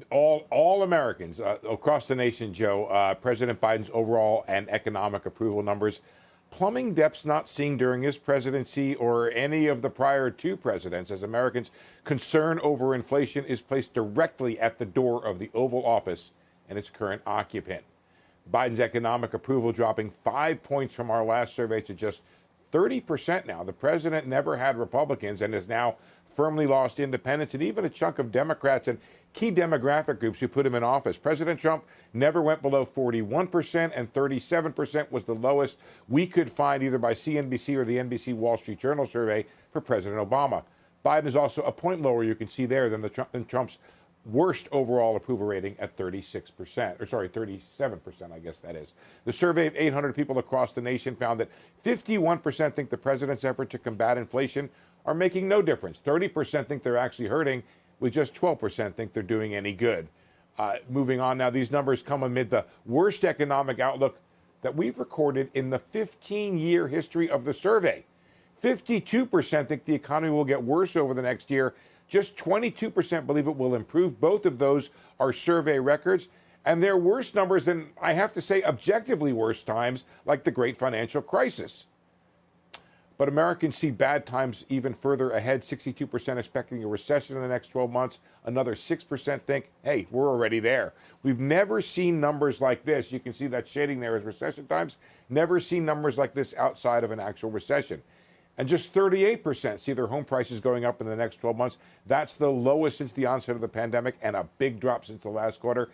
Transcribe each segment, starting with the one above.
All Americans across the nation, Joe, President Biden's overall and economic approval numbers plumbing depths not seen during his presidency or any of the prior two presidents, as Americans' concern over inflation is placed directly at the door of the Oval Office and its current occupant. Biden's economic approval dropping 5 points from our last survey to just 30% now. The president never had Republicans and has now firmly lost independents and even a chunk of Democrats and key demographic groups who put him in office. President Trump never went below 41%, and 37% was the lowest we could find either by CNBC or the NBC Wall Street Journal survey for President Obama. Biden is also a point lower, you can see there, than Trump's worst overall approval rating at 37%, I guess that is. The survey of 800 people across the nation found that 51% think the president's effort to combat inflation are making no difference. 30% think they're actually hurting, with just 12% think they're doing any good. Moving on now, these numbers come amid the worst economic outlook that we've recorded in the 15-year history of the survey. 52% think the economy will get worse over the next year. Just 22% believe it will improve. Both of those are survey records, and they're worse numbers than, I have to say, objectively worse times like the Great Financial Crisis. But Americans see bad times even further ahead. 62% expecting a recession in the next 12 months. Another 6% think, hey, we're already there. We've never seen numbers like this. You can see that shading there as recession times. Never seen numbers like this outside of an actual recession. And just 38% see their home prices going up in the next 12 months. That's the lowest since the onset of the pandemic and a big drop since the last quarter. If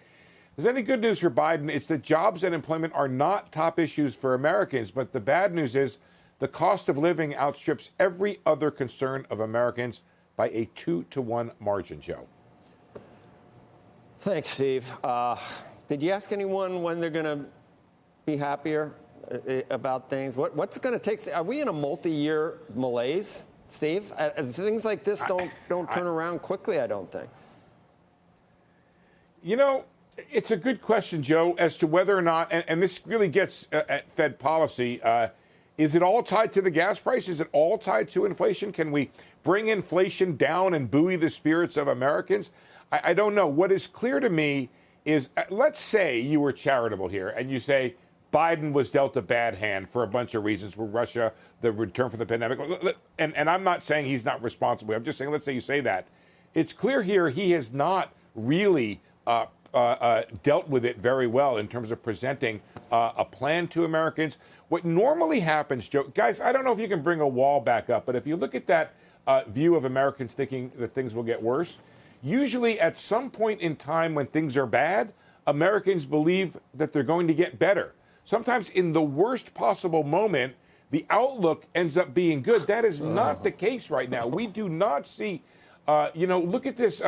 there's any good news for Biden, it's that jobs and employment are not top issues for Americans. But the bad news is the cost of living outstrips every other concern of Americans by a 2-to-1 margin, Joe. Thanks, Steve. Did you ask anyone when they're going to be happier about things? What's it going to take? Are we in a multi-year malaise, Steve? Things like this don't turn around quickly, I don't think. You know, it's a good question, Joe, as to whether or not, and this really gets at Fed policy, is it all tied to the gas price? Is it all tied to inflation? Can we bring inflation down and buoy the spirits of Americans? I don't know. What is clear to me is, let's say you were charitable here and you say Biden was dealt a bad hand for a bunch of reasons, with Russia, the return from the pandemic. And I'm not saying he's not responsible. I'm just saying, let's say you say that. It's clear here he has not really dealt with it very well in terms of presenting a plan to Americans. What normally happens, Joe, guys, I don't know if you can bring a wall back up, but if you look at that view of Americans thinking that things will get worse, usually at some point in time when things are bad, Americans believe that they're going to get better. Sometimes in the worst possible moment, the outlook ends up being good. That is not the case right now. We do not see, look at this,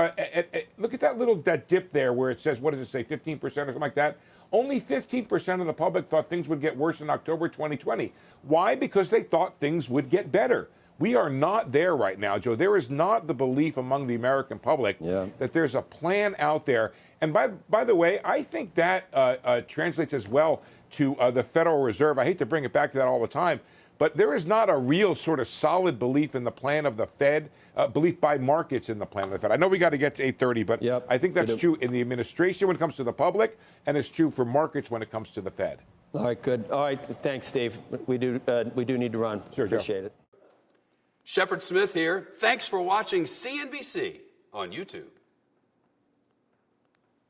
look at that dip there where it says, what does it say, 15% or something like that? Only 15% of the public thought things would get worse in October 2020. Why? Because they thought things would get better. We are not there right now, Joe. There is not the belief among the American public that there's a plan out there. And by the way, I think that translates as well to the Federal Reserve. I hate to bring it back to that all the time, but there is not a real sort of solid belief in the plan of the Fed, belief by markets in the plan of the Fed. I know we got to get to 8:30, but I think that's true in the administration when it comes to the public, and it's true for markets when it comes to the Fed. All right, good. All right, thanks, Steve. We do need to run. Sure, appreciate Joe. it. Shepard Smith here. Thanks for watching CNBC on YouTube.